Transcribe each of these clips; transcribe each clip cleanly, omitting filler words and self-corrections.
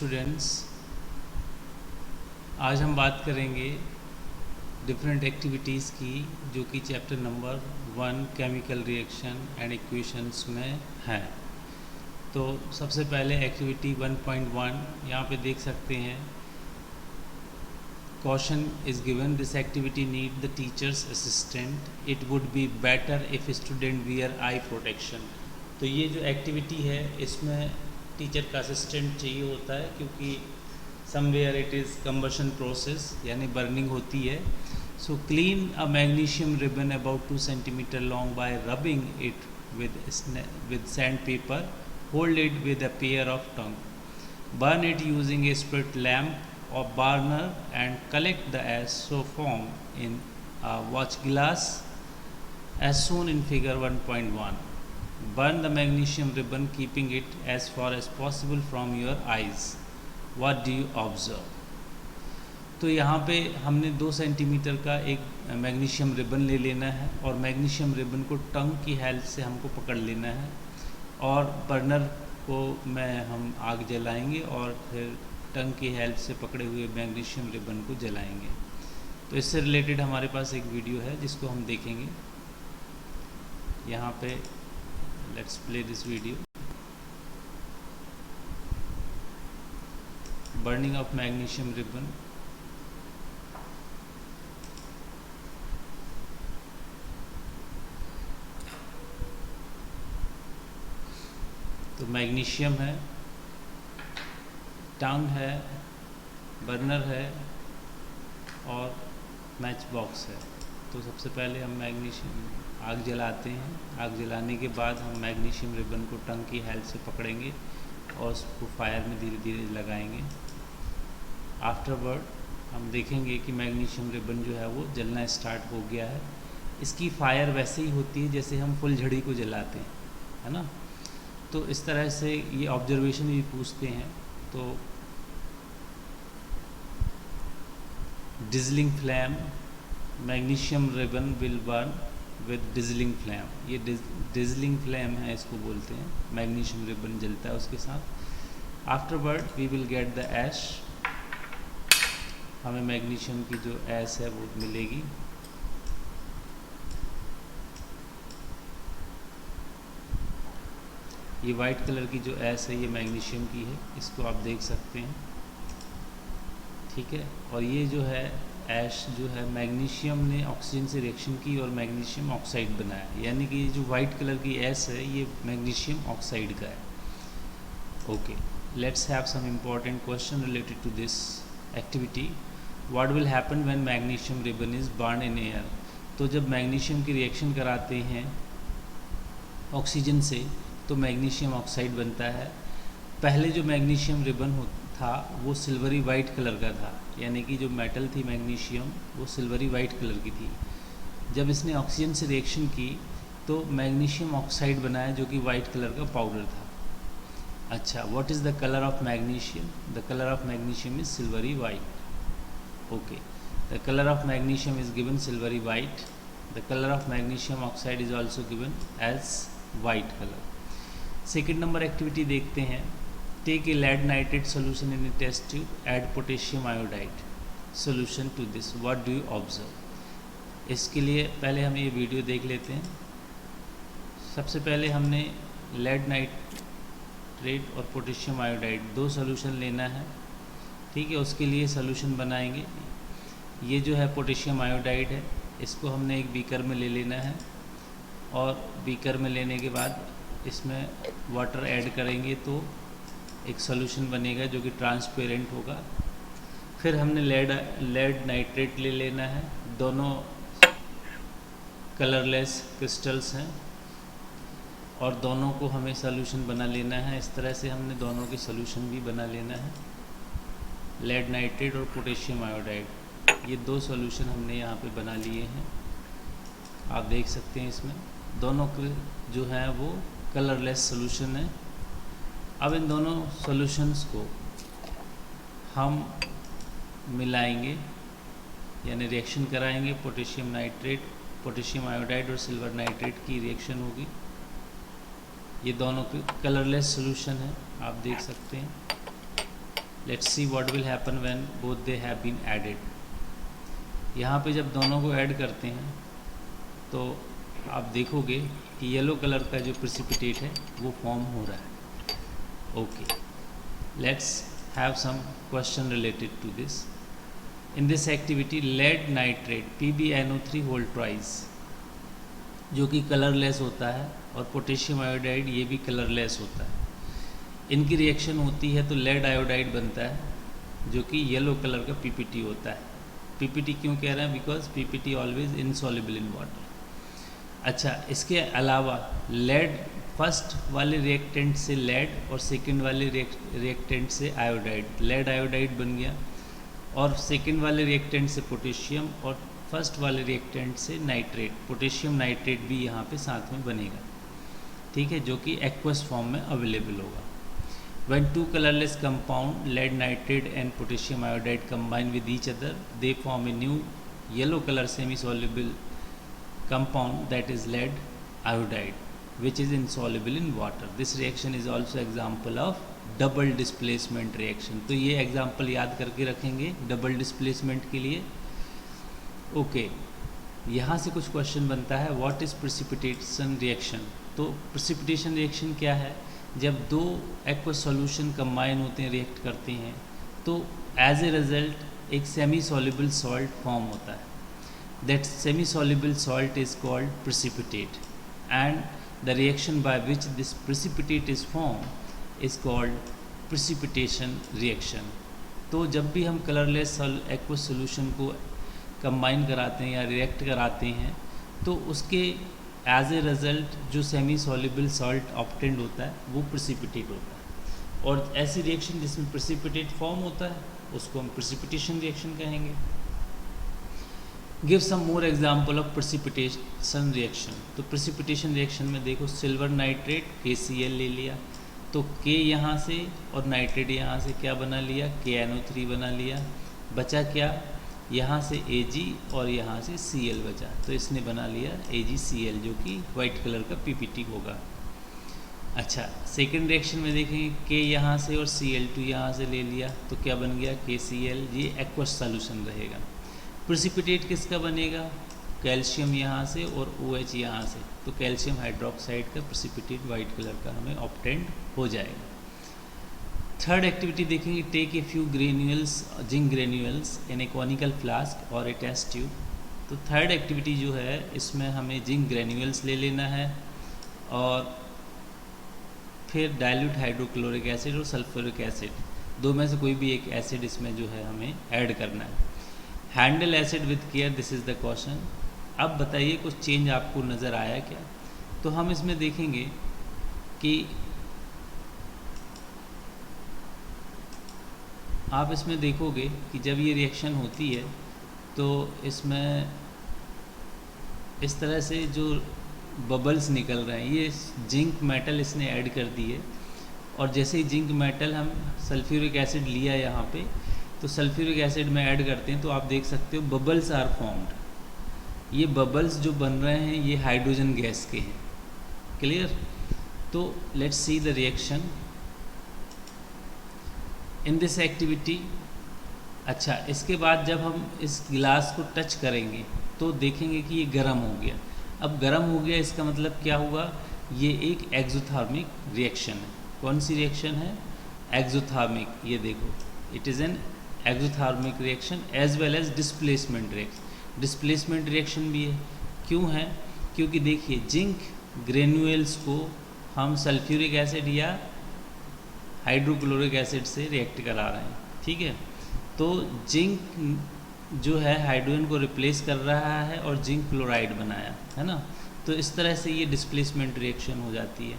Students, आज हम बात करेंगे डिफरेंट एक्टिविटीज़ की जो कि chapter number 1 chemical reaction and equations में है। तो सबसे पहले एक्टिविटी 1.1 यहाँ पे देख सकते हैं। Caution is given, this activity need the teacher's assistant. It would be better if student wear eye protection. तो ये जो एक्टिविटी है इसमें टीचर का असिस्टेंट चाहिए होता है क्योंकि somewhere it is combustion process यानी बर्निंग होती है। So clean a magnesium ribbon about 2 centimetre long bye rubbing it with sandpaper. Hold it with a pair of tongue. Burn it using a split lamp or burner and collect the ash so formed in a watch glass as shown in figure 1.1. Burn the magnesium ribbon keeping it as far as possible from your eyes. What do you observe? तो यहाँ पे हमने 2 centimetre का एक magnesium ribbon ले लेना है और मैग्नीशियम रिबन को टंग की हेल्प से हमको पकड़ लेना है और बर्नर को हम आग जलाएंगे और फिर टंग की हेल्प से पकड़े हुए मैग्नीशियम रिबन को जलाएंगे। तो इससे रिलेटेड हमारे पास एक वीडियो है जिसको हम देखेंगे। यहाँ पे let's play this video. Burning of magnesium ribbon. तो मैग्नीशियम है, टंग है, बर्नर है और मैच बॉक्स है। तो सबसे पहले हम मैग्नीशियम आग जलाते हैं। आग जलाने के बाद हम मैग्नीशियम रिबन को टंग की हेल्प से पकड़ेंगे और उसको फायर में धीरे धीरे लगाएंगे। आफ्टरवर्ड हम देखेंगे कि मैग्नीशियम रिबन जो है वो जलना स्टार्ट हो गया है। इसकी फायर वैसे ही होती है जैसे हम फुलझड़ी को जलाते हैं, है ना। तो इस तरह से ये ऑब्जर्वेशन भी पूछते हैं। तो dazzling flame, magnesium ribbon will burn with dazzling flame. ये डिजलिंग फ्लेम है, इसको बोलते हैं। मैग्नीशियम रिबन जलता है उसके साथ। Afterward we will get the ash. हमें मैग्नीशियम की जो ऐश है वो मिलेगी। ये वाइट कलर की जो ऐश है ये मैग्नीशियम की है, इसको आप देख सकते हैं, ठीक है। और ये जो है ऐश जो है मैग्नीशियम ने ऑक्सीजन से रिएक्शन की और मैग्नीशियम ऑक्साइड बनाया, यानी कि ये जो वाइट कलर की ऐश है ये मैग्नीशियम ऑक्साइड का है। Okay, let's have some important question related to this activity. What will happen when magnesium ribbon is burn in air. तो जब मैग्नीशियम की रिएक्शन कराते हैं ऑक्सीजन से तो मैग्नीशियम ऑक्साइड बनता है। पहले जो मैग्नीशियम रिबन था वो सिल्वरी वाइट कलर का था, यानी कि जो मेटल थी मैग्नीशियम वो सिल्वरी वाइट कलर की थी। जब इसने ऑक्सीजन से रिएक्शन की तो मैग्नीशियम ऑक्साइड बनाया जो कि वाइट कलर का पाउडर था। अच्छा, what is the colour of magnesium? The colour of magnesium is silvery white. Okay, the colour of magnesium is given silvery white. The colour of magnesium oxide is also given as white colour. Second number activity देखते हैं। Take a lead nitrate solution in a test tube, add potassium iodide solution to this. What do you observe? इसके लिए पहले हम ये video देख लेते हैं। सबसे पहले हमने लेड नाइट्रेट और पोटेशियम आयोडाइड 2 सोल्यूशन लेना है, ठीक है। उसके लिए सोल्यूशन बनाएंगे। ये जो है पोटेशियम आयोडाइड है, इसको हमने एक बीकर में ले लेना है और बीकर में लेने के बाद इसमें वाटर ऐड करेंगे तो एक सोल्यूशन बनेगा जो कि ट्रांसपेरेंट होगा। फिर हमने लेड नाइट्रेट ले लेना है। दोनों कलरलेस क्रिस्टल्स हैं और दोनों को हमें सोल्यूशन बना लेना है। इस तरह से हमने दोनों के सोल्यूशन भी बना लेना है, लेड नाइट्रेट और पोटेशियम आयोडाइड। ये 2 सोल्यूशन हमने यहाँ पे बना लिए हैं, आप देख सकते हैं। इसमें दोनों जो हैं वो कलरलेस सोल्यूशन है। अब इन दोनों सॉल्यूशंस को हम मिलाएंगे, यानी रिएक्शन कराएंगे। पोटेशियम नाइट्रेट, पोटेशियम आयोडाइड और सिल्वर नाइट्रेट की रिएक्शन होगी। ये दोनों कलरलेस सॉल्यूशन है, आप देख सकते हैं। Let's see what will happen when both they have been added. यहाँ पे जब दोनों को ऐड करते हैं तो आप देखोगे कि येलो कलर का जो प्रेसिपिटेट है वो फॉर्म हो रहा है। Okay, let's have some question related to this. In this activity lead nitrate PbNO3 whole twice, जो कि कलरलेस होता है, और पोटेशियम आयोडाइड ये भी कलरलेस होता है। इनकी रिएक्शन होती है तो लेड आयोडाइड बनता है जो कि येलो कलर का PPT होता है। PPT क्यों कह रहे हैं? Because PPT always insoluble in water. अच्छा, इसके अलावा लेड फर्स्ट वाले रिएक्टेंट से लेड और सेकंड वाले रिएक्टेंट से आयोडाइड, लेड आयोडाइड बन गया, और सेकंड वाले रिएक्टेंट से पोटेशियम और फर्स्ट वाले रिएक्टेंट से नाइट्रेट, पोटेशियम नाइट्रेट भी यहाँ पे साथ में बनेगा, ठीक है, जो कि एक्वस फॉर्म में अवेलेबल होगा। When two colorless compound lead nitrate and potassium iodide combine with each other, they form a new yellow color semi-soluble compound that is lead iodide, which is insoluble in water. This reaction is also example of double displacement reaction. तो ये example याद करके रखेंगे double displacement के लिए। Okay, यहाँ से कुछ क्वेश्चन बनता है, व्हाट इज़ प्रेसिपिटेशन रिएक्शन। तो प्रेसिपिटेशन रिएक्शन क्या है? जब दो एक्वस सॉल्यूशन कंबाइन होते हैं, रिएक्ट करते हैं, तो एज ए रिजल्ट एक सेमी सॉल्युबल सॉल्ट फॉर्म होता है। That semi soluble salt is called precipitate, and the reaction by which this precipitate is form is called precipitation reaction. तो जब भी हम कलरलेस एक्वस सॉल्यूशन को कंबाइन कराते हैं या रिएक्ट कराते हैं, तो उसके एज ए रिज़ल्ट जो सेमी सॉल्युबल सॉल्ट ऑब्टेंड होता है वो प्रेसिपिटेट होता है। और ऐसी रिएक्शन जिसमें प्रेसिपिटेट फॉर्म होता है उसको हम प्रेसिपिटेशन रिएक्शन कहेंगे। Give some more example of precipitation reaction. तो प्रेसिपिटेशन रिएक्शन में देखो, सिल्वर नाइट्रेट KCl ले लिया, तो K यहाँ से और नाइट्रेट यहाँ से क्या बना लिया? KNO3 बना लिया। बचा क्या? यहाँ से Ag और यहाँ से Cl बचा, तो इसने बना लिया AgCl, जो कि वाइट कलर का PPT होगा। अच्छा, सेकंड रिएक्शन में देखेंगे, K यहाँ से और Cl2 यहाँ से ले लिया, तो क्या बन गया? KCl। ये एक्वस सॉल्यूशन रहेगा। प्रेसिपिटेट किसका बनेगा? कैल्शियम यहाँ से और OH यहाँ से, तो कैल्शियम हाइड्रोक्साइड का प्रेसिपिटेट वाइट कलर का हमें ऑब्टेंड हो जाएगा। थर्ड एक्टिविटी देखेंगे, take a few granules, zinc granules in a conical flask और ए टेस्ट ट्यूब। तो थर्ड एक्टिविटी जो है इसमें हमें जिंक ग्रेन्यूल्स ले लेना है और फिर डाइल्यूट हाइड्रोक्लोरिक एसिड और सल्फ्यूरिक एसिड, दो में से कोई भी एक एसिड इसमें जो है हमें ऐड करना है। Handle acid with care, this is the question. अब बताइए कुछ चेंज आपको नज़र आया क्या? तो हम इसमें देखेंगे कि आप इसमें देखोगे कि जब ये रिएक्शन होती है तो इसमें इस तरह से जो बबल्स निकल रहे हैं, ये जिंक मेटल इसने ऐड कर दी है, और जैसे ही जिंक मेटल हम सल्फ्यूरिक एसिड लिया यहाँ पे, तो सल्फ्यूरिक एसिड में ऐड करते हैं तो आप देख सकते हो बबल्स आर फॉर्म्ड। ये बबल्स जो बन रहे हैं ये हाइड्रोजन गैस के हैं। क्लियर? तो let's see the reaction in this activity. अच्छा, इसके बाद जब हम इस गिलास को टच करेंगे तो देखेंगे कि ये गर्म हो गया। अब गर्म हो गया इसका मतलब क्या हुआ? ये एक एक्सोथर्मिक रिएक्शन है। कौन सी रिएक्शन है? एक्सोथर्मिक। ये देखो, it is an exothermic reaction as well as displacement reaction. Displacement reaction भी है। क्यों है? क्योंकि देखिए, जिंक ग्रेन्यूल्स को हम सल्फ्यूरिक एसिड या हाइड्रोक्लोरिक एसिड से रिएक्ट करा रहे हैं, ठीक है। तो जिंक जो है हाइड्रोजन को रिप्लेस कर रहा है और जिंक क्लोराइड बनाया है ना, तो इस तरह से ये डिस्प्लेसमेंट रिएक्शन हो जाती है।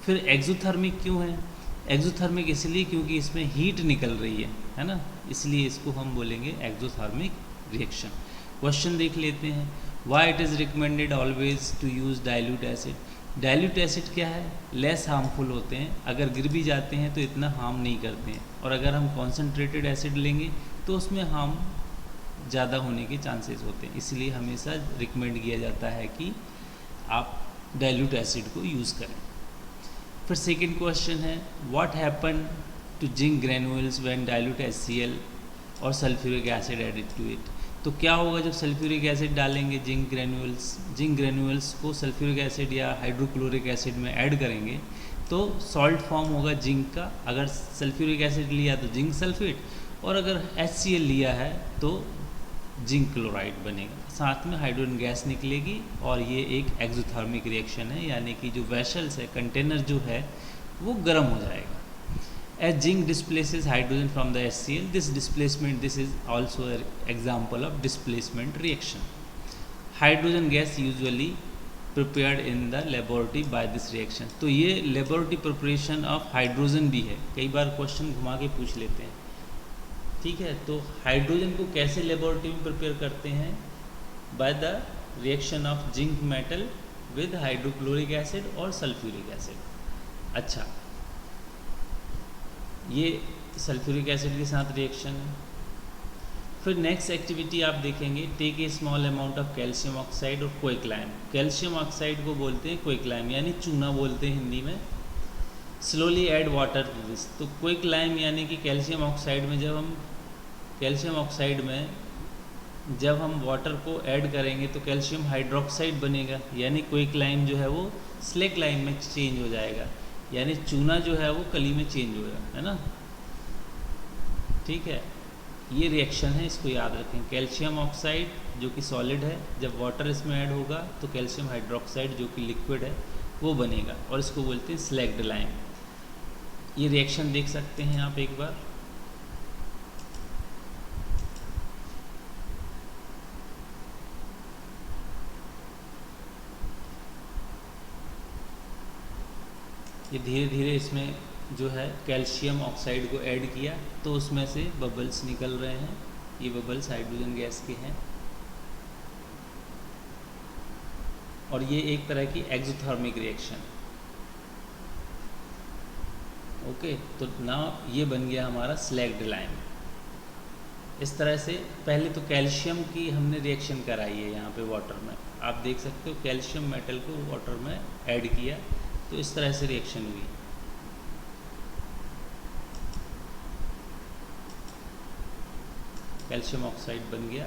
फिर एक्सोथर्मिक क्यों है? एक्सोथर्मिक इसलिए क्योंकि इसमें हीट निकल रही है ना, इसलिए इसको हम बोलेंगे एक्सोथर्मिक रिएक्शन। क्वेश्चन देख लेते हैं, why it is recommended always to use dilute acid. Dilute acid क्या है? लेस हार्मफुल होते हैं, अगर गिर भी जाते हैं तो इतना हार्म नहीं करते हैं, और अगर हम कॉन्सेंट्रेटेड एसिड लेंगे तो उसमें हार्म ज़्यादा होने के चांसेस होते हैं। इसलिए हमेशा रिकमेंड किया जाता है कि आप डाइल्यूट एसिड को यूज़ करें। फिर सेकंड क्वेश्चन है, what happen to zinc granules when dilute HCl और sulphuric acid added to it. तो क्या होगा जब सल्फ्यूरिक एसिड डालेंगे जिंक ग्रेनुअल्स को सल्फ्यूरिक एसिड या हाइड्रोक्लोरिक एसिड में ऐड करेंगे तो सॉल्ट फॉर्म होगा जिंक का। अगर सल्फ्यूरिक एसिड लिया तो जिंक सल्फेट, और अगर HCl लिया है तो जिंक क्लोराइड बनेगा, साथ में हाइड्रोजन गैस निकलेगी और ये एक एक्सोथर्मिक रिएक्शन है, यानी कि जो वेसल्स है, कंटेनर जो है वो गर्म हो जाएगा। As zinc displaces hydrogen from the HCl, this is also an example of displacement reaction. Hydrogen gas usually prepared in the laboratory by this reaction. तो ये laboratory preparation of hydrogen भी है, कई बार क्वेश्चन घुमा के पूछ लेते हैं, ठीक है। तो हाइड्रोजन को कैसे लेबोरेटरी में प्रिपेयर करते हैं? By the reaction of zinc metal with hydrochloric acid और सल्फ्यूरिक एसिड। अच्छा, ये सल्फ्यूरिक एसिड के साथ रिएक्शन है। फिर नेक्स्ट एक्टिविटी आप देखेंगे, take a small amount of calcium oxide और क्विकलाइम। कैल्शियम ऑक्साइड को बोलते हैं क्विकलाइम, यानी चूना बोलते हैं हिंदी में। Slowly add water to this. तो क्विकलाइम यानी कि कैल्शियम ऑक्साइड में जब हम वाटर को ऐड करेंगे तो कैल्शियम हाइड्रोक्साइड बनेगा, यानी क्विकलाइम जो है वो स्लेक लाइम में चेंज हो जाएगा, यानी चूना जो है वो कली में चेंज होगा, है ना, ठीक है। ये रिएक्शन है, इसको याद रखें। कैल्शियम ऑक्साइड जो कि सॉलिड है, जब वाटर इसमें ऐड होगा तो कैल्शियम हाइड्रोक्साइड जो कि लिक्विड है वो बनेगा, और इसको बोलते हैं स्लैग्ड लाइम। ये रिएक्शन देख सकते हैं आप एक बार। ये धीरे धीरे इसमें जो है कैल्शियम ऑक्साइड को ऐड किया तो उसमें से बबल्स निकल रहे हैं। ये बबल्स हाइड्रोजन गैस के हैं, और ये एक तरह की एक्सोथर्मिक रिएक्शन। ओके, तो नाउ ये बन गया हमारा स्लैग्ड लाइम। इस तरह से पहले तो कैल्शियम की हमने रिएक्शन कराई है यहाँ पे वाटर में, आप देख सकते हो कैल्शियम मेटल को वाटर में ऐड किया तो इस तरह से रिएक्शन हुई। कैल्शियम ऑक्साइड बन गया।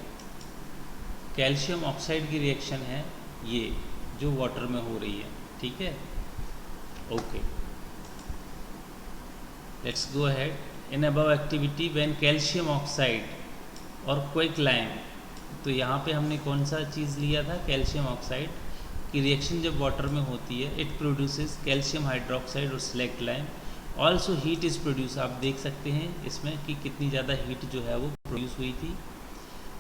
कैल्शियम ऑक्साइड की रिएक्शन है ये जो वाटर में हो रही है, ठीक है। Okay, let's go ahead. In above activity when calcium oxide और क्विकलाइम, तो यहाँ पे हमने कौन सा चीज़ लिया था? कैल्शियम ऑक्साइड की रिएक्शन जब वाटर में होती है, इट प्रोड्यूसेस कैल्शियम हाइड्रोक्साइड और slagged lime. Also heat is produce. आप देख सकते हैं इसमें कि कितनी ज़्यादा हीट जो है वो प्रोड्यूस हुई थी।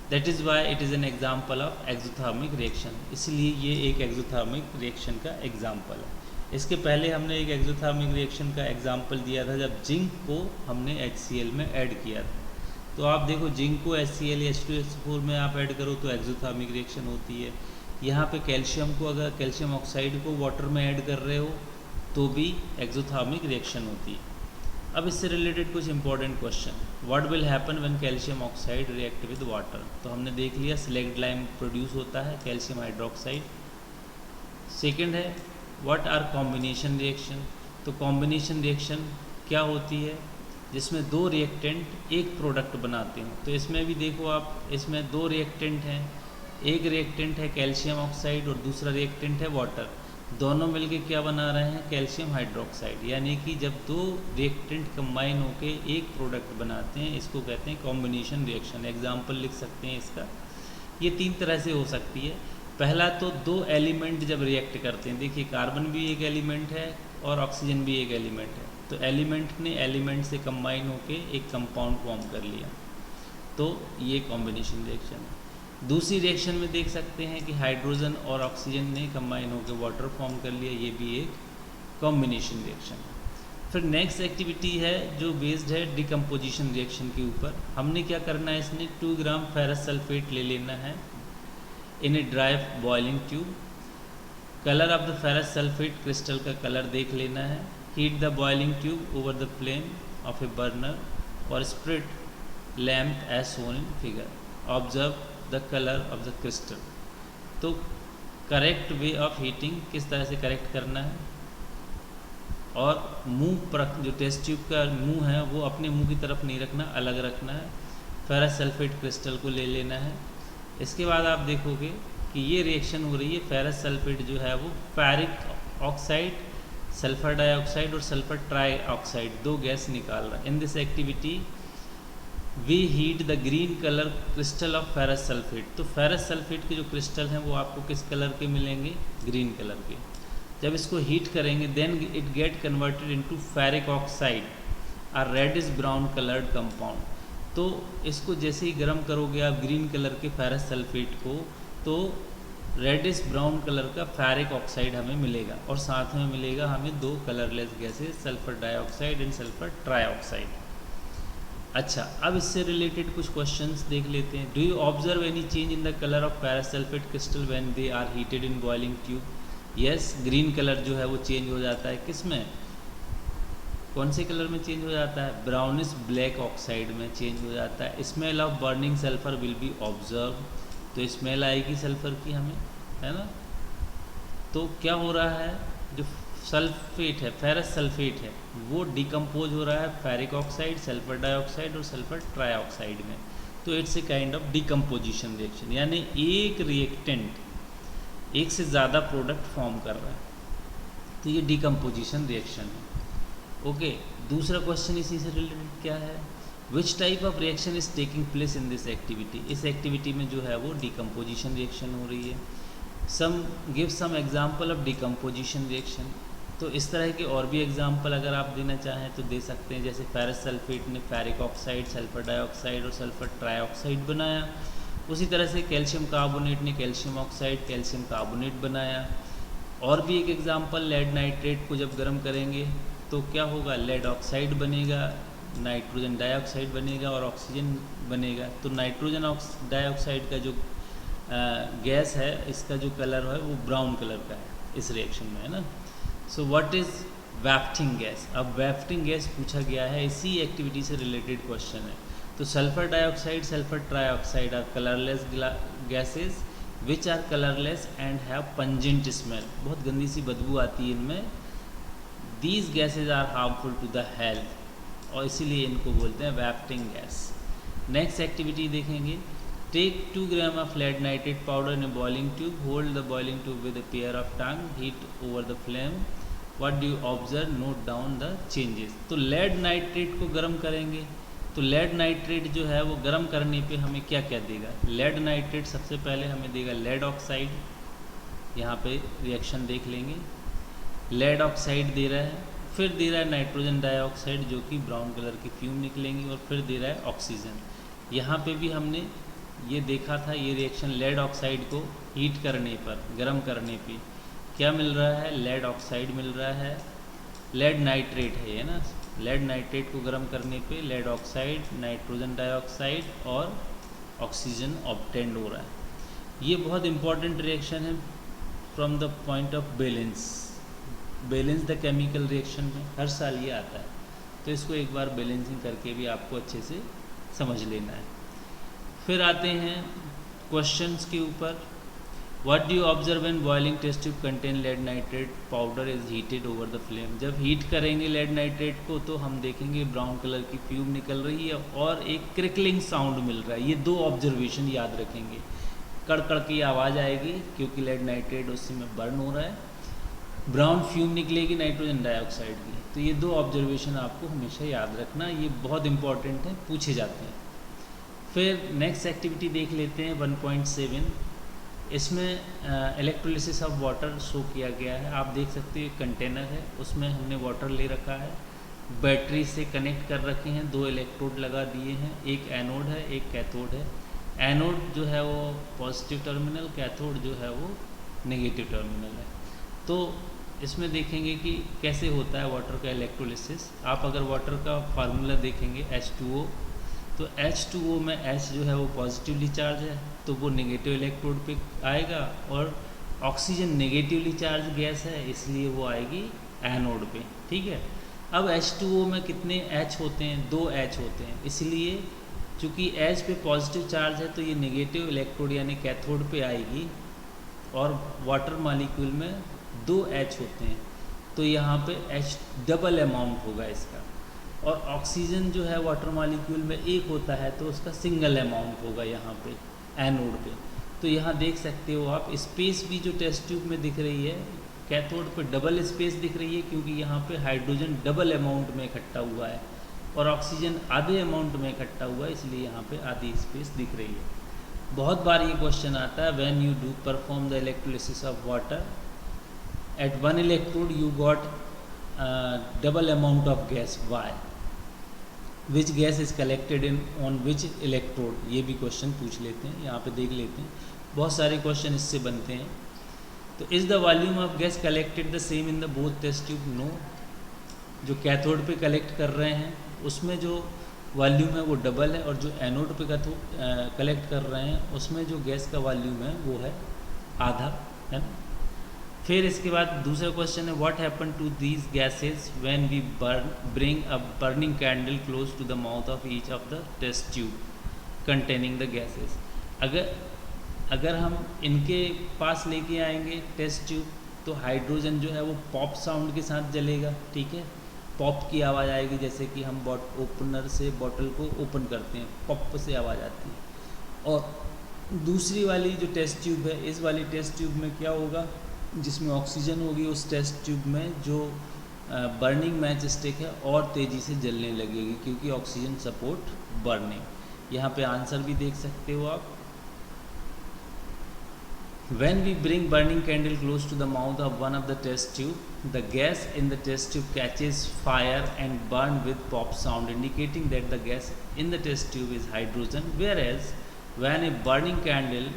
That is Y it is N example of exothermic reaction. इसलिए ये एक एक्सोथर्मिक रिएक्शन का एग्जाम्पल है। इसके पहले हमने एक एक्सोथर्मिक रिएक्शन का एग्जाम्पल दिया था जब जिंक को हमने HCl में ऐड किया था। तो आप देखो जिंक को HCl या H2SO4 में आप ऐड करो तो एक्सोथर्मिक रिएक्शन होती है। यहाँ पे कैल्शियम को, अगर कैल्शियम ऑक्साइड को वाटर में ऐड कर रहे हो तो भी एक्सोथर्मिक रिएक्शन होती है। अब इससे रिलेटेड कुछ important question, what will happen when calcium oxide react with water. तो हमने देख लिया स्लैग्ड लाइम प्रोड्यूस होता है, कैल्शियम हाइड्रोक्साइड। सेकंड है व्हाट आर कॉम्बिनेशन रिएक्शन। तो कॉम्बिनेशन रिएक्शन क्या होती है? जिसमें दो रिएक्टेंट एक प्रोडक्ट बनाते हैं। तो इसमें भी देखो आप, इसमें दो रिएक्टेंट हैं, एक रिएक्टेंट है कैल्शियम ऑक्साइड और दूसरा रिएक्टेंट है वाटर। दोनों मिलके क्या बना रहे हैं? Calcium hydroxide. यानी कि जब दो रिएक्टेंट कंबाइन होके एक प्रोडक्ट बनाते हैं, इसको कहते हैं कॉम्बिनेशन रिएक्शन। एग्जाम्पल लिख सकते हैं इसका। ये तीन तरह से हो सकती है। पहला तो दो एलिमेंट जब रिएक्ट करते हैं, देखिए कार्बन भी एक एलिमेंट है और ऑक्सीजन भी एक एलिमेंट है, तो एलिमेंट ने एलिमेंट से कंबाइन होके एक कंपाउंड फॉर्म कर लिया, तो ये कॉम्बिनेशन रिएक्शन है। दूसरी रिएक्शन में देख सकते हैं कि हाइड्रोजन और ऑक्सीजन ने कंबाइन होकर वाटर फॉर्म कर लिया, ये भी एक कॉम्बिनेशन रिएक्शन है। फिर नेक्स्ट एक्टिविटी है जो बेस्ड है डिकम्पोजिशन रिएक्शन के ऊपर। हमने क्या करना है, इसमें 2 ग्राम फेरस सल्फेट ले लेना है in a dry boiling tube. Colour of the ferrous sulphate crystal का कलर देख लेना है। Heat the boiling tube over the flame of a burner और spirit lamp as shown in figure. Observe the colour of the crystal. तो correct way of heating, किस तरह से correct करना है। और मुंह पर जो टेस्ट ट्यूब का मुंह है वो अपने मुंह की तरफ नहीं रखना, अलग रखना है। फेरस सल्फेट क्रिस्टल को ले लेना है। इसके बाद आप देखोगे कि ये रिएक्शन हो रही है। फेरस सल्फेट जो है वो फेरिक ऑक्साइड, सल्फर डाइऑक्साइड और सल्फर ट्राईऑक्साइड 2 गैस निकाल रहा है। In this activity we heat the green colour crystal of ferrous sulphate. तो फेरस सल्फेट के जो क्रिस्टल हैं वो आपको किस कलर के मिलेंगे? ग्रीन कलर के। जब इसको हीट करेंगे then it get converted into ferric oxide, a reddish brown coloured compound. तो इसको जैसे ही गर्म करोगे आप ग्रीन कलर के फेरस सल्फेट को, तो रेडिश ब्राउन कलर का फेरिक ऑक्साइड हमें मिलेगा और साथ में मिलेगा हमें 2 colourless gases, sulphur dioxide and sulphur trioxide. अच्छा, अब इससे रिलेटेड कुछ क्वेश्चंस देख लेते हैं। Do you observe any change in the colour of ferrous sulphate crystal when they are heated in boiling tube? Yes, green colour जो है वो चेंज हो जाता है। किस में? कौन से कलर में चेंज हो जाता है? ब्राउनिश ब्लैक ऑक्साइड में चेंज हो जाता है। Smell of burning sulphur will be observe. तो स्मेल आएगी सल्फर की हमें, है ना। तो क्या हो रहा है, जो सल्फेट है, फेरस सल्फेट है, वो डिकम्पोज हो रहा है फेरिक ऑक्साइड, सल्फर डाइऑक्साइड और सल्फर ट्राईऑक्साइड में। तो it's a kind of decomposition reaction, यानी एक रिएक्टेंट एक से ज़्यादा प्रोडक्ट फॉर्म कर रहा है, तो ये डिकम्पोजिशन रिएक्शन है। ओके, दूसरा क्वेश्चन इसी से रिलेटेड क्या है? Which type of reaction is taking place in this activity? इस एक्टिविटी में जो है वो डिकम्पोजिशन रिएक्शन हो रही है। Give some example of decomposition reaction. तो इस तरह के और भी एग्जाम्पल अगर आप देना चाहें तो दे सकते हैं। जैसे फेरस सल्फेट ने फेरिक ऑक्साइड, सल्फर डाइऑक्साइड और सल्फर ट्राईऑक्साइड बनाया। उसी तरह से कैल्शियम कार्बोनेट ने कैल्शियम ऑक्साइड, कैल्शियम कार्बोनेट बनाया। और भी एक एग्जाम्पल, लेड नाइट्रेट को जब गर्म करेंगे तो क्या होगा? लेड ऑक्साइड बनेगा, नाइट्रोजन डाइऑक्साइड बनेगा और ऑक्सीजन बनेगा। तो नाइट्रोजन डाइऑक्साइड का जो गैस है, इसका जो कलर है वो ब्राउन कलर का है इस रिएक्शन में, है ना। So what is wafting gas? अब वैफ्टिंग गैस पूछा गया है, इसी एक्टिविटी से रिलेटेड क्वेश्चन है। तो sulphur dioxide, sulphur trioxide are colourless gases which are colourless and have pungent smell. बहुत गंदी सी बदबू आती है इनमें। These gases are harmful to the health, और इसीलिए इनको बोलते हैं वैफ्टिंग गैस। नेक्स्ट एक्टिविटी देखेंगे। Take 2 gram of lead nitrate powder in a boiling tube, hold the boiling tube with a pair of tongue, heat over the flame. What do you observe? Note down the changes. तो lead nitrate को गर्म करेंगे, तो lead nitrate जो है वो गर्म करने पे हमें क्या क्या देगा? लेड नाइट्रेट सबसे पहले हमें देगा लेड ऑक्साइड, यहाँ पे रिएक्शन देख लेंगे। लेड ऑक्साइड दे रहा है, फिर दे रहा है नाइट्रोजन डाइऑक्साइड जो कि ब्राउन कलर की फ्यूम निकलेंगी, और फिर दे रहा है ऑक्सीजन। यहाँ पे भी हमने ये देखा था, ये रिएक्शन लेड ऑक्साइड को हीट करने पर, गर्म करने पे क्या मिल रहा है? लेड ऑक्साइड मिल रहा है। लेड नाइट्रेट है ना, लेड नाइट्रेट को गर्म करने पे लेड ऑक्साइड, नाइट्रोजन डाइऑक्साइड और ऑक्सीजन ऑब्टेंड हो रहा है। ये बहुत इंपॉर्टेंट रिएक्शन है from the point of balance. Balance the chemical reaction में हर साल ये आता है, तो इसको एक बार बैलेंसिंग करके भी आपको अच्छे से समझ लेना है। फिर आते हैं क्वेश्चंस के ऊपर। What do you observe when boiling test tube contain lead nitrate powder is heated over the flame? जब हीट करेंगे लेड नाइट्रेट को तो हम देखेंगे ब्राउन कलर की फ्यूम निकल रही है और एक क्रिकलिंग साउंड मिल रहा है। ये 2 ऑब्जर्वेशन याद रखेंगे। कड़कड़ की आवाज़ आएगी क्योंकि लेड नाइट्रेट उसी में बर्न हो रहा है, ब्राउन फ्यूम निकलेगी नाइट्रोजन डाइऑक्साइड की। तो ये 2 ऑब्जर्वेशन आपको हमेशा याद रखना, ये बहुत इंपॉर्टेंट है, पूछे जाते हैं। फिर नेक्स्ट एक्टिविटी देख लेते हैं 1.7। इसमें इलेक्ट्रोलिसिस ऑफ वाटर शो किया गया है। आप देख सकते हैं कंटेनर है, उसमें हमने वाटर ले रखा है, बैटरी से कनेक्ट कर रखे हैं, 2 इलेक्ट्रोड लगा दिए हैं, एक एनोड है एक कैथोड है। एनोड जो है वो पॉजिटिव टर्मिनल, कैथोड जो है वो नेगेटिव टर्मिनल है। तो इसमें देखेंगे कि कैसे होता है वाटर का इलेक्ट्रोलिसिस। आप अगर वाटर का फार्मूला देखेंगे H2O, तो H2O में H जो है वो पॉजिटिवली चार्ज है तो वो नेगेटिव इलेक्ट्रोड पे आएगा, और ऑक्सीजन नेगेटिवली चार्ज गैस है इसलिए वो आएगी एनोड पे। ठीक है, अब H2O में कितने H होते हैं? 2 H होते हैं, इसलिए चूँकि H पे पॉजिटिव चार्ज है तो ये नेगेटिव इलेक्ट्रोड यानी कैथोड पे आएगी, और वाटर मॉलिक्यूल में 2 H होते हैं तो यहाँ पे H डबल अमाउंट होगा इसका। और ऑक्सीजन जो है वाटर मॉलिक्यूल में एक होता है तो उसका सिंगल अमाउंट होगा यहाँ पे एनोड पे। तो यहाँ देख सकते हो आप स्पेस भी जो टेस्ट ट्यूब में दिख रही है, कैथोड पे डबल स्पेस दिख रही है क्योंकि यहाँ पे हाइड्रोजन डबल अमाउंट में इकट्ठा हुआ है और ऑक्सीजन आधे अमाउंट में इकट्ठा हुआ है, इसलिए यहाँ पे आधी स्पेस दिख रही है। बहुत बार ये क्वेश्चन आता है, when you do perform the electrolysis of water at one electrode you got double amount of gas, why, which gas is collected in on which electrode, ये भी क्वेश्चन पूछ लेते हैं, यहाँ पे देख लेते हैं। बहुत सारे क्वेश्चन इससे बनते हैं। तो is the volume of gas collected the same in the both test tube, no. जो कैथोड पे कलेक्ट कर रहे हैं उसमें जो वॉल्यूम है वो डबल है और जो एनोड पे कलेक्ट कर रहे हैं उसमें जो गैस का वॉल्यूम है वो है आधा, है ना। फिर इसके बाद दूसरा क्वेश्चन है, what happen to these gases when we bring a burning candle close to the mouth of each of the test tube containing the gases. अगर हम इनके पास लेके आएंगे टेस्ट ट्यूब तो हाइड्रोजन जो है वो पॉप साउंड के साथ जलेगा, ठीक है। पॉप की आवाज़ आएगी, जैसे कि हम ओपनर से बॉटल को ओपन करते हैं, पॉप से आवाज़ आती है। और दूसरी वाली जो टेस्ट ट्यूब है, इस वाली टेस्ट ट्यूब में क्या होगा, जिसमें ऑक्सीजन होगी, उस टेस्ट ट्यूब में जो बर्निंग मैच स्टिक है और तेज़ी से जलने लगेगी क्योंकि ऑक्सीजन सपोर्ट बर्निंग। यहाँ पे आंसर भी देख सकते हो आप। When we bring burning candle close to the mouth of one of the test tube, the gas in the test tube catches fire and burn with pop sound, indicating that the gas in the test tube is hydrogen. Whereas when a burning candle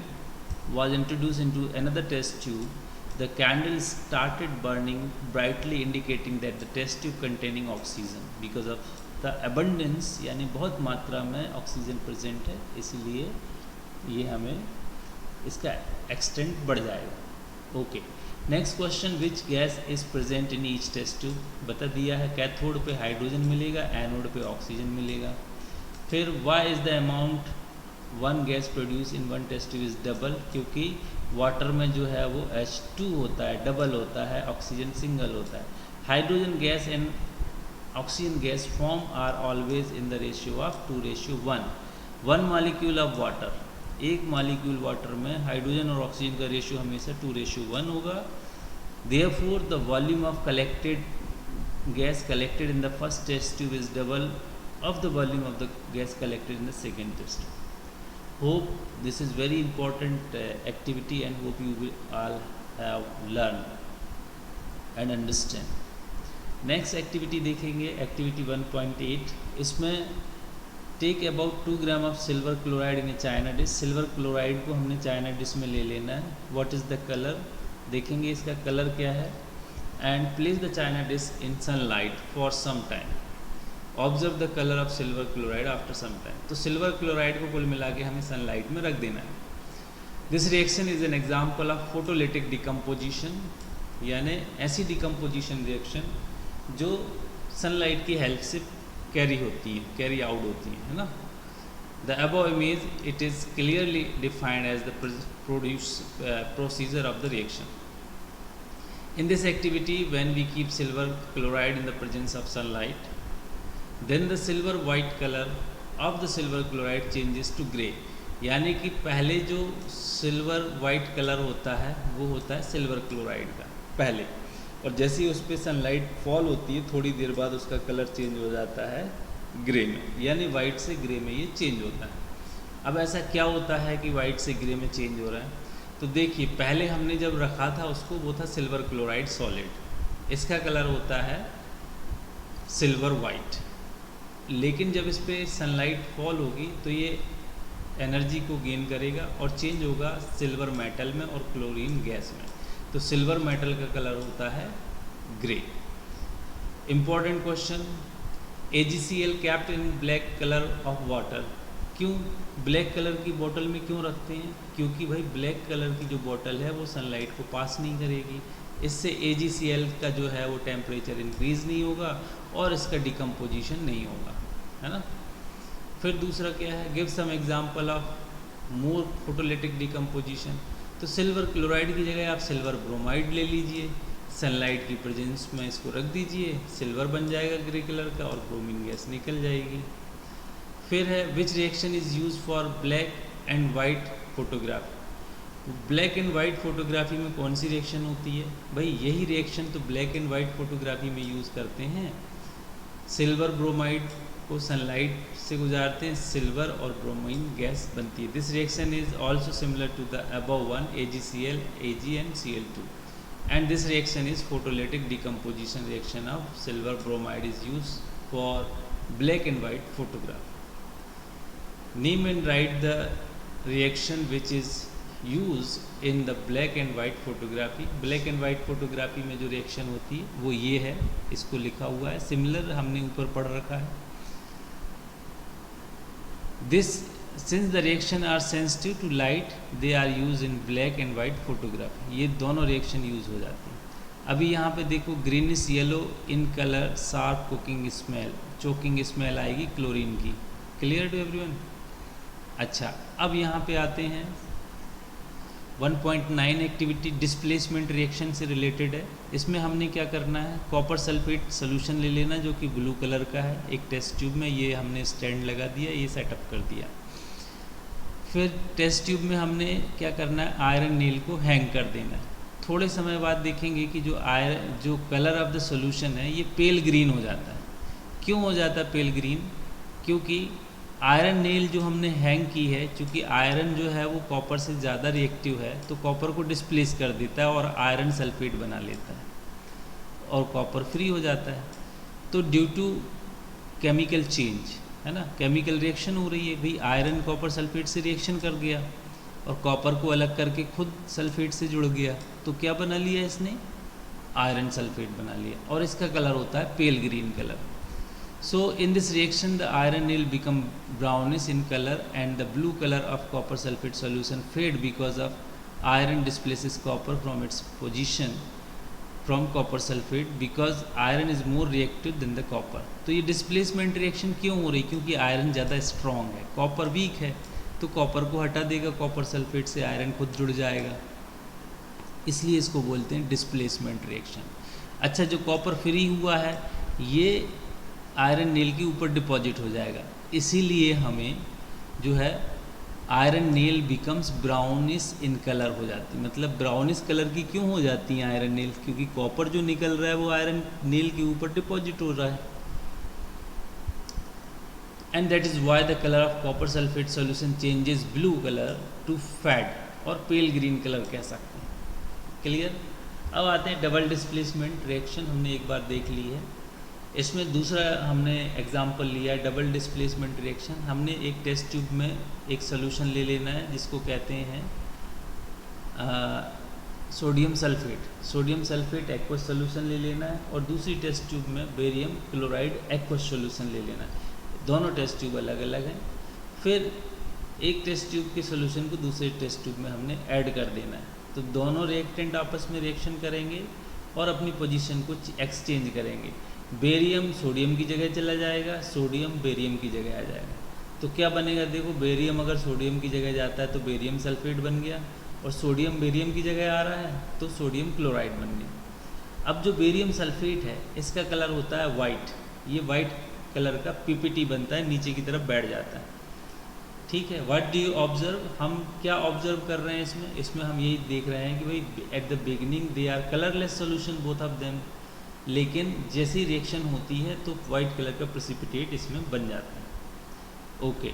was introduced into another test tube, the candle started burning brightly, indicating that the test tube containing oxygen, because of the abundance, यानी बहुत मात्रा में oxygen present है, इसलिए ये हमें इसका extent बढ़ जाएगा। Okay, next question, which gas is present in each test tube, बता दिया है। कैथोड पे हाइड्रोजन मिलेगा, एनोड पे ऑक्सीजन मिलेगा। फिर why is the amount one gas produce in one test tube is double, क्योंकि वाटर में जो है वो H2 होता है, डबल होता है, ऑक्सीजन सिंगल होता है। Hydrogen gas and oxygen gas form are always in the ratio of 2:1। One molecule of water, एक मॉलिक्यूल वाटर में हाइड्रोजन और ऑक्सीजन का रेशियो हमेशा 2:1 होगा। Therefore the volume of collected gas collected in the first test tube is double of the volume of the gas collected in the second test tube. Hope this is very important activity and hope you will all have learn and understand. Next activity देखेंगे, activity 1.8। इसमें take about 2 gram of silver chloride in a china dish. Silver chloride को हमने China dish में ले लेना है। What is the colour, देखेंगे इसका कलर क्या है। And place the china dish in sunlight for some time. Observe the colour of silver chloride after some time. तो सिल्वर क्लोराइड को कुल मिला के हमें सनलाइट में रख देना है। This reaction is an example of photolytic decomposition, यानी ऐसी डिकम्पोजिशन रिएक्शन जो सनलाइट की हेल्प से कैरी होती है, कैरी आउट होती है ना। The above image it is clearly defined as the procedure of the reaction. In this activity when we keep silver chloride in the presence of sunlight, then the silver white colour of the silver chloride changes to grey. यानी कि पहले जो silver white colour होता है वो होता है silver chloride का पहले, और जैसे ही उस पर सनलाइट फॉल होती है थोड़ी देर बाद उसका कलर चेंज हो जाता है ग्रे में, यानी वाइट से ग्रे में ये चेंज होता है। अब ऐसा क्या होता है कि वाइट से ग्रे में चेंज हो रहा है, तो देखिए पहले हमने जब रखा था उसको वो था सिल्वर क्लोराइड सॉलिड, इसका कलर होता है सिल्वर वाइट। लेकिन जब इस पर सनलाइट फॉल होगी तो ये एनर्जी को गेन करेगा और चेंज होगा सिल्वर मेटल में और क्लोरीन गैस में। तो सिल्वर मेटल का कलर होता है grey. Important question, AgCl capped in black colour of water. क्यों ब्लैक कलर की बोतल में क्यों रखते हैं? क्योंकि भाई ब्लैक कलर की जो बोतल है वो सनलाइट को पास नहीं करेगी, इससे AgCl का जो है वो टेम्परेचर इंक्रीज़ नहीं होगा और इसका डिकम्पोजिशन नहीं होगा, है ना। फिर दूसरा क्या है, give some example of more photolytic decomposition. तो सिल्वर क्लोराइड की जगह आप सिल्वर ब्रोमाइड ले लीजिए। सनलाइट की प्रेजेंस में इसको रख दीजिए, सिल्वर बन जाएगा ग्रे कलर का और ब्रोमीन गैस निकल जाएगी। फिर है which reaction is use for black and white photography. Black and white photography में कौन सी रिएक्शन होती है भाई? यही रिएक्शन तो ब्लैक एंड वाइट फोटोग्राफी में यूज़ करते हैं। सिल्वर ब्रोमाइड को सनलाइट से गुजारते हैं, सिल्वर और ब्रोमीन गैस बनती है। This reaction is also similar to the above one, AgCl, Ag and Cl2, and this reaction is photolytic decomposition reaction of silver bromide is used for black and white photograph. Name and write the reaction which is used in the black and white photography. Black and white photography में जो reaction होती है वो ये है, इसको लिखा हुआ है, सिमिलर हमने ऊपर पढ़ रखा है। This since the reaction are sensitive to light, they are used in black and white photography. ये दोनों रिएक्शन यूज हो जाती हैं। अभी यहाँ पे देखो greenish yellow in colour, sharp cooking smell, choking smell आएगी क्लोरीन की। Clear to everyone? अच्छा, अब यहाँ पे आते हैं 1.9 एक्टिविटी डिस्प्लेसमेंट रिएक्शन से रिलेटेड है। इसमें हमने क्या करना है, कॉपर सल्फेट सोल्यूशन ले लेना जो कि ब्लू कलर का है, एक टेस्ट ट्यूब में। ये हमने स्टैंड लगा दिया, ये सेटअप कर दिया। फिर टेस्ट ट्यूब में हमने क्या करना है, आयरन नील को हैंग कर देना है। थोड़े समय बाद देखेंगे कि जो कलर ऑफ द सोल्यूशन है ये पेल ग्रीन हो जाता है। क्यों हो जाता है पेल ग्रीन? क्योंकि आयरन नेल जो हमने हैंग की है, चूँकि आयरन जो है वो कॉपर से ज़्यादा रिएक्टिव है, तो कॉपर को डिस्प्लेस कर देता है और आयरन सल्फेट बना लेता है और कॉपर फ्री हो जाता है। तो ड्यू टू केमिकल चेंज, है ना, केमिकल रिएक्शन हो रही है भाई, आयरन कॉपर सल्फेट से रिएक्शन कर गया और कॉपर को अलग करके खुद सल्फेट से जुड़ गया, तो क्या बना लिया इसने, आयरन सल्फेट बना लिया, और इसका कलर होता है pale green colour. So in this reaction the iron nil become brownish in color and the blue color of copper sulfate solution fade because of iron displaces copper from its position from copper sulfate because iron is more reactive than the copper। तो ये displacement reaction क्यों हो रही? क्योंकि iron ज़्यादा strong है, copper week है, तो कॉपर को हटा देगा कॉपर सल्फेट से, आयरन खुद जुड़ जाएगा, इसलिए इसको बोलते हैं डिस्प्लेसमेंट रिएक्शन। अच्छा, जो कॉपर फ्री हुआ है ये आयरन नेल के ऊपर डिपॉजिट हो जाएगा, इसीलिए हमें जो है iron nail becomes brownish in colour हो जाती है। मतलब ब्राउनिश कलर की क्यों हो जाती हैं आयरन नेल? क्योंकि कॉपर जो निकल रहा है वो आयरन नेल के ऊपर डिपॉजिट हो रहा है। And that is why the colour of copper sulphate solution changes blue colour to fat or pale green colour कह सकते हैं। क्लियर? अब आते हैं डबल डिस्प्लेसमेंट रिएक्शन, हमने एक बार देख ली है। इसमें दूसरा हमने एग्जाम्पल लिया है डबल डिस्प्लेसमेंट रिएक्शन। हमने एक टेस्ट ट्यूब में एक सोल्यूशन ले लेना है जिसको कहते हैं sodium sulphate. Sodium sulphate aqueous solution ले लेना है और दूसरी टेस्ट ट्यूब में बेरियम क्लोराइड एक्वस सोल्यूशन ले लेना है। दोनों टेस्ट ट्यूब अलग अलग हैं। फिर एक टेस्ट ट्यूब के सोल्यूशन को दूसरे टेस्ट ट्यूब में हमने ऐड कर देना है, तो दोनों रिएक्टेंट आपस में रिएक्शन करेंगे और अपनी पोजीशन को एक्सचेंज करेंगे। बेरियम सोडियम की जगह चला जाएगा, सोडियम बेरियम की जगह आ जाएगा। तो क्या बनेगा, देखो बेरियम अगर सोडियम की जगह जाता है तो बेरियम सल्फेट बन गया, और सोडियम बेरियम की जगह आ रहा है तो सोडियम क्लोराइड बन गया। अब जो बेरियम सल्फेट है इसका कलर होता है वाइट, ये वाइट कलर का पीपीटी बनता है, नीचे की तरफ बैठ जाता है। ठीक है, व्हाट डू यू ऑब्जर्व? हम क्या ऑब्जर्व कर रहे हैं इसमें? इसमें हम यही देख रहे हैं कि भाई at the beginning they are colourless solution both of them, लेकिन जैसी रिएक्शन होती है तो वाइट कलर का प्रेसिपिटेट इसमें बन जाता है। Okay,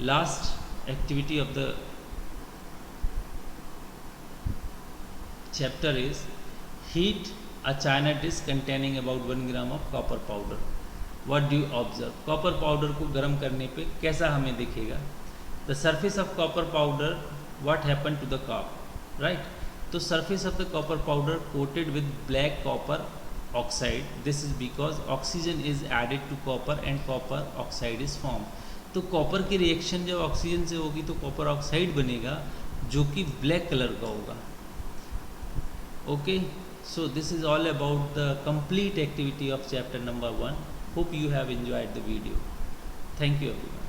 last activity of the chapter is heat a china dish containing about 1 gram of copper powder. What do you observe? Copper powder को गर्म करने पे कैसा हमें दिखेगा? The surface of copper powder, what happen to the copper, right? तो surface of the copper powder coated with black copper oxide, this is because oxygen is added to copper and copper oxide is form. तो copper की reaction जब oxygen से होगी तो copper oxide बनेगा जो कि ब्लैक कलर का होगा। Okay, so this is all about the complete activity of chapter number 1. Hope you have enjoyed the video. Thank you everyone.